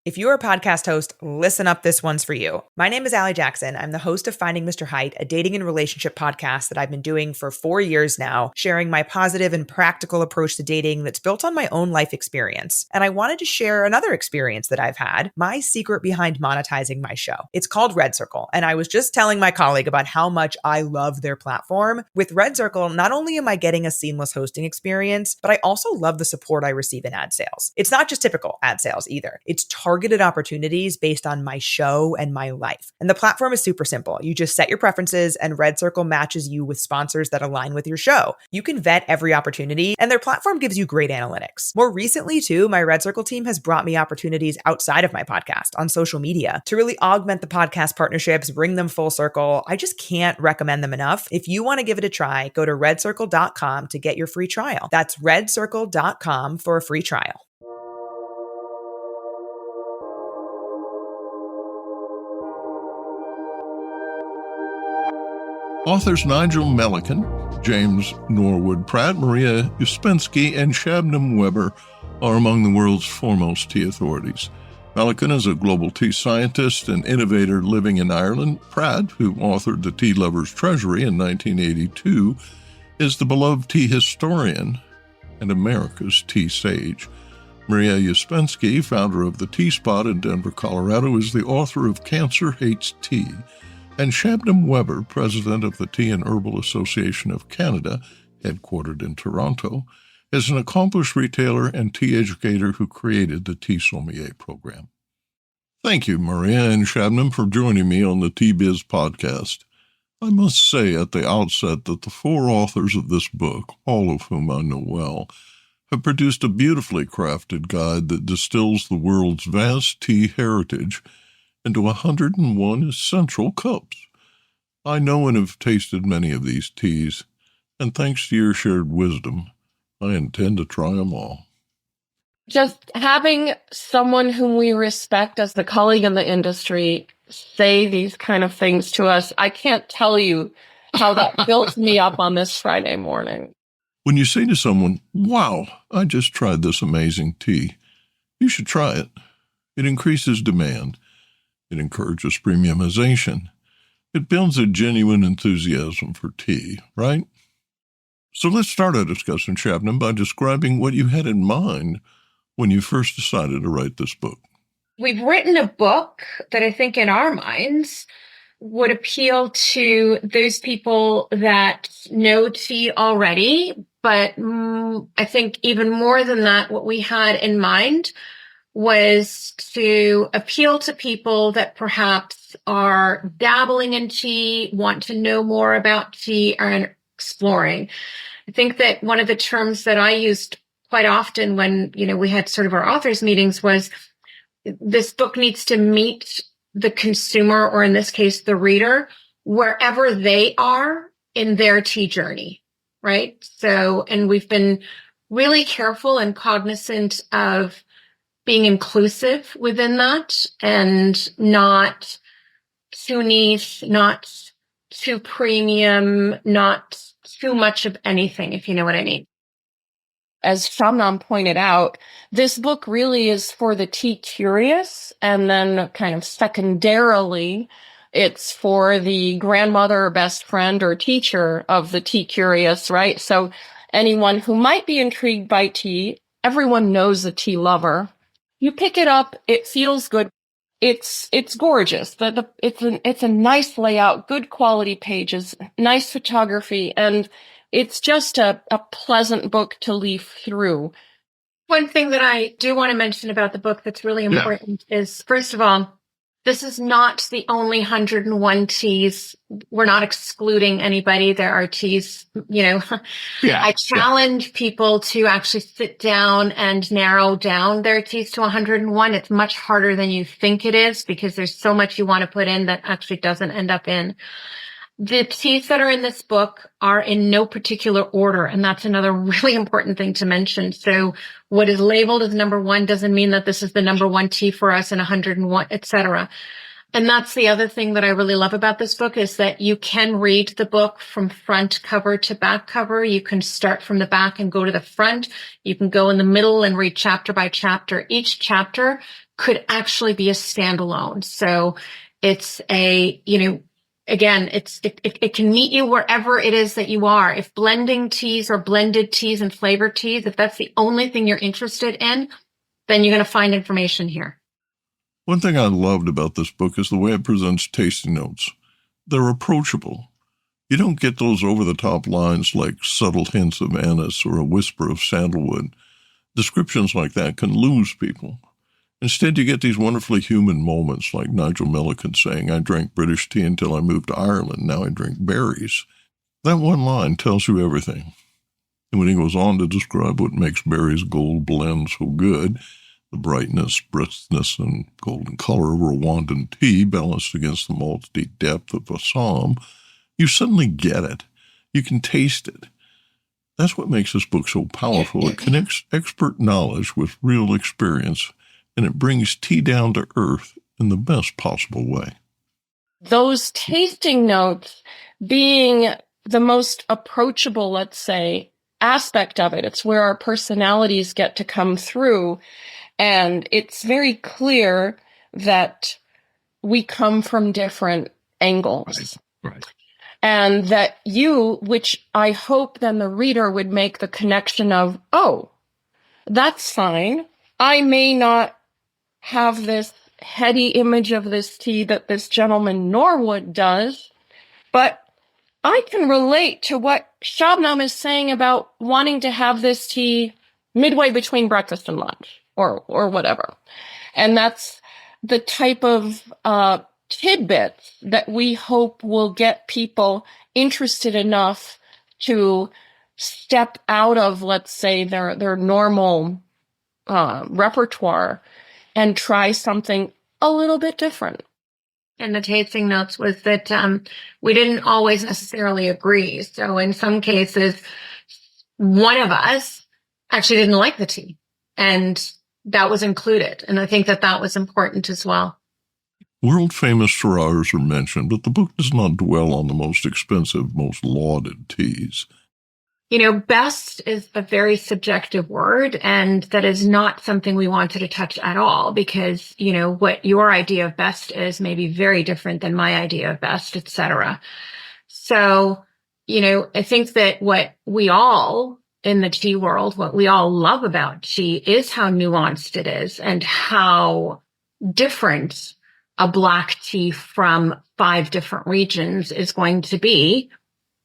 If you're a podcast host, listen up, this one's for you. My name is Allie Jackson. I'm the host of Finding Mr. Height, a dating and relationship podcast that I've been doing for 4 years now, sharing my positive and practical approach to dating that's built on my own life experience. And I wanted to share another experience that I've had, my secret behind monetizing my show. It's called Red Circle, and I was just telling my colleague about how much I love their platform. With Red Circle, not only am I getting a seamless hosting experience, but I also love the support I receive in ad sales. It's not just typical ad sales either. It's targeted opportunities based on my show and my life. And the platform is super simple. You just set your preferences and Red Circle matches you with sponsors that align with your show. You can vet every opportunity and their platform gives you great analytics. More recently too, my Red Circle team has brought me opportunities outside of my podcast on social media to really augment the podcast partnerships, bring them full circle. I just can't recommend them enough. If you want to give it a try, go to redcircle.com to get your free trial. That's redcircle.com for a free trial. Authors Nigel Melican, James Norwood Pratt, Maria Uspenski, and Shabnam Weber are among the world's foremost tea authorities. Melican is a global tea scientist and innovator living in Ireland. Pratt, who authored The Tea Lover's Treasury in 1982, is the beloved tea historian and America's tea sage. Maria Uspenski, founder of the Tea Spot in Denver, Colorado, is the author of Cancer Hates Tea. And Shabnam Weber, president of the Tea and Herbal Association of Canada, headquartered in Toronto, is an accomplished retailer and tea educator who created the Tea Sommelier program. Thank you, Maria and Shabnam, for joining me on the Tea Biz podcast. I must say at the outset that the four authors of this book, all of whom I know well, have produced a beautifully crafted guide that distills the world's vast tea heritage into 101 essential cups. I know and have tasted many of these teas, and thanks to your shared wisdom, I intend to try them all. Just having someone whom we respect as the colleague in the industry say these kind of things to us, I can't tell you how that built me up on this Friday morning. When you say to someone, "Wow, I just tried this amazing tea," you should try it. It increases demand. It encourages premiumization. It builds a genuine enthusiasm for tea, right? So let's start our discussion, Shabnam, by describing what you had in mind when you first decided to write this book. We've written a book that I think in our minds would appeal to those people that know tea already. But I think even more than that, what we had in mind was to appeal to people that perhaps are dabbling in tea, want to know more about tea, are exploring. I think that one of the terms that I used quite often when, we had sort of our authors meetings was this book needs to meet the consumer, or in this case, the reader, wherever they are in their tea journey, right? So, and we've been really careful and cognizant of being inclusive within that and not too niche, not too premium, not too much of anything, if you know what I mean. As Shabnam pointed out, this book really is for the tea curious, and then kind of secondarily, it's for the grandmother or best friend or teacher of the tea curious, right? So anyone who might be intrigued by tea, everyone knows a tea lover. You pick it up, it feels good. It's gorgeous. It's a nice layout, good quality pages, nice photography, and it's just a pleasant book to leaf through. One thing that I do want to mention about the book that's really important is, first of all, this is not the only 101 teas. We're not excluding anybody. There are teas, I challenge people to actually sit down and narrow down their teas to 101. It's much harder than you think it is because there's so much you want to put in that actually doesn't end up in. The teas that are in this book are in no particular order, and that's another really important thing to mention. So what is labeled as number one doesn't mean that this is the number one tea for us in 101, etc. And that's the other thing that I really love about this book is that you can read the book from front cover to back cover. You can start from the back and go to the front. You can go in the middle and read chapter by chapter. Each chapter could actually be a standalone. So it's a, again, it can meet you wherever it is that you are. If blending teas or blended teas and flavored teas, if that's the only thing you're interested in, then you're going to find information here. One thing I loved about this book is the way it presents tasting notes. They're approachable. You don't get those over-the-top lines like subtle hints of anise or a whisper of sandalwood. Descriptions like that can lose people. Instead, you get these wonderfully human moments like Nigel Melican saying, "I drank British tea until I moved to Ireland. Now I drink berries." That one line tells you everything. And when he goes on to describe what makes Berry's gold blend so good, the brightness, briskness, and golden color of Rwandan tea balanced against the malty depth of Assam, you suddenly get it. You can taste it. That's what makes this book so powerful. It connects expert knowledge with real experience, and it brings tea down to earth in the best possible way. Those tasting notes being the most approachable, let's say, aspect of it. It's where our personalities get to come through. And it's very clear that we come from different angles. Right. And that which I hope then the reader would make the connection of, oh, that's fine. I may not have this heady image of this tea that this gentleman Norwood does, but I can relate to what Shabnam is saying about wanting to have this tea midway between breakfast and lunch or whatever. And that's the type of tidbits that we hope will get people interested enough to step out of, let's say, their normal repertoire and try something a little bit different. And the tasting notes was that we didn't always necessarily agree. So in some cases, one of us actually didn't like the tea, and that was included. And I think that was important as well. World-famous Syrahs are mentioned, but the book does not dwell on the most expensive, most lauded teas. Best is a very subjective word, and that is not something we wanted to touch at all because, what your idea of best is may be very different than my idea of best, etc. So, I think that what we all in the tea world, what we all love about tea is how nuanced it is and how different a black tea from 5 different regions is going to be.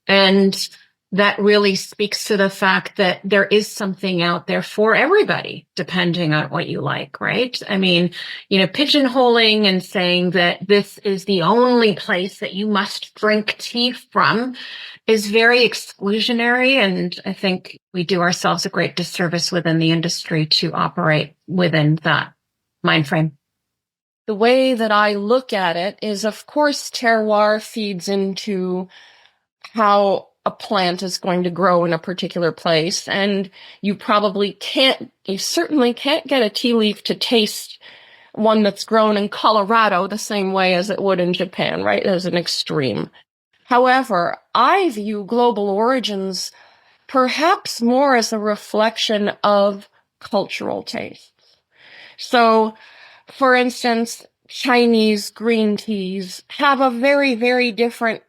And that really speaks to the fact that there is something out there for everybody, depending on what you like, right? I mean, pigeonholing and saying that this is the only place that you must drink tea from is very exclusionary. And I think we do ourselves a great disservice within the industry to operate within that mind frame. The way that I look at it is, of course, terroir feeds into how a plant is going to grow in a particular place. And you certainly can't get a tea leaf to taste one that's grown in Colorado the same way as it would in Japan, right? As an extreme. However, I view global origins perhaps more as a reflection of cultural tastes. So, for instance, Chinese green teas have a very, very different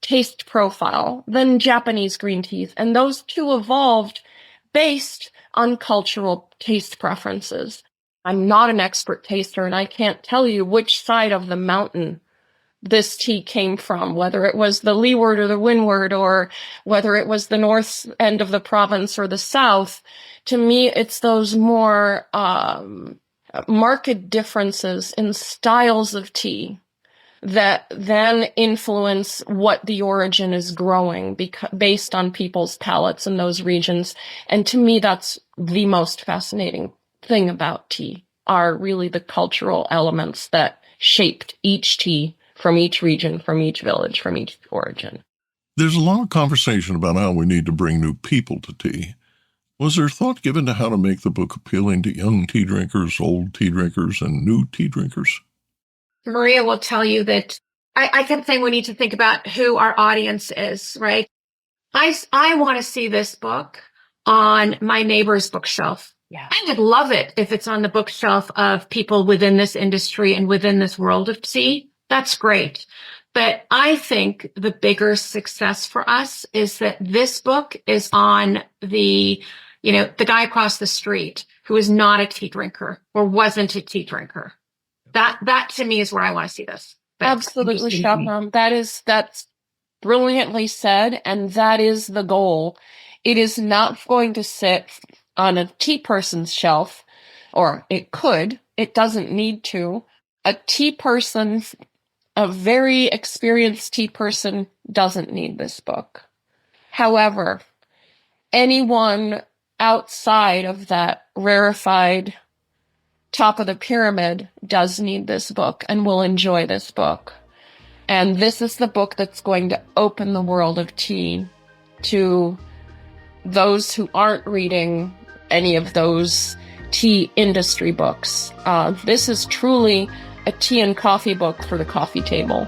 taste profile than Japanese green teas. And those two evolved based on cultural taste preferences. I'm not an expert taster, and I can't tell you which side of the mountain this tea came from, whether it was the leeward or the windward, or whether it was the north end of the province or the south. To me, it's those more marked differences in styles of tea that then influence what the origin is growing based on people's palates in those regions. And to me, that's the most fascinating thing about tea, are really the cultural elements that shaped each tea from each region, from each village, from each origin. There's a lot of conversation about how we need to bring new people to tea. Was there thought given to how to make the book appealing to young tea drinkers, old tea drinkers, and new tea drinkers? Maria will tell you that I kept saying we need to think about who our audience is, right? I want to see this book on my neighbor's bookshelf Yeah. I would love it if it's on the bookshelf of people within this industry and within this world of tea. That's great. But I think the bigger success for us is that this book is on the guy across the street who is not a tea drinker or wasn't a tea drinker. That to me is where I want to see this. But Absolutely, Shabnam. That's brilliantly said, and that is the goal. It is not going to sit on a tea person's shelf, or it could. It doesn't need to. A tea person, a very experienced tea person, doesn't need this book. However, anyone outside of that rarefied top of the pyramid does need this book and will enjoy this book. And this is the book that's going to open the world of tea to those who aren't reading any of those tea industry books. This is truly a tea and coffee book for the coffee table.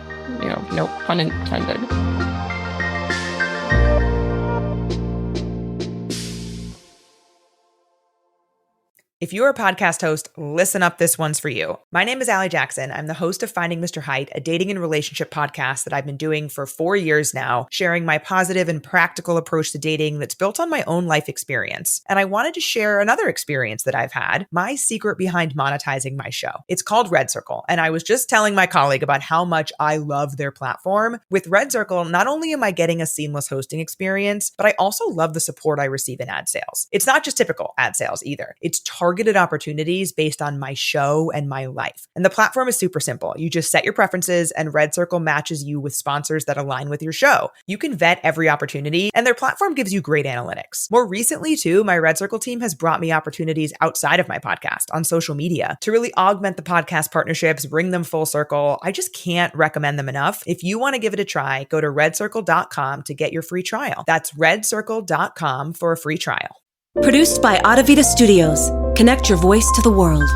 No pun intended. If you're a podcast host, listen up, this one's for you. My name is Allie Jackson. I'm the host of Finding Mr. Height, a dating and relationship podcast that I've been doing for 4 years now, sharing my positive and practical approach to dating that's built on my own life experience. And I wanted to share another experience that I've had, my secret behind monetizing my show. It's called Red Circle, and I was just telling my colleague about how much I love their platform. With Red Circle, not only am I getting a seamless hosting experience, but I also love the support I receive in ad sales. It's not just typical ad sales either. It's targeted opportunities based on my show and my life. And the platform is super simple. You just set your preferences and Red Circle matches you with sponsors that align with your show. You can vet every opportunity and their platform gives you great analytics. More recently too, my Red Circle team has brought me opportunities outside of my podcast on social media to really augment the podcast partnerships, bring them full circle. I just can't recommend them enough. If you want to give it a try, go to redcircle.com to get your free trial. That's redcircle.com for a free trial. Produced by Audavita Studios. Connect your voice to the world.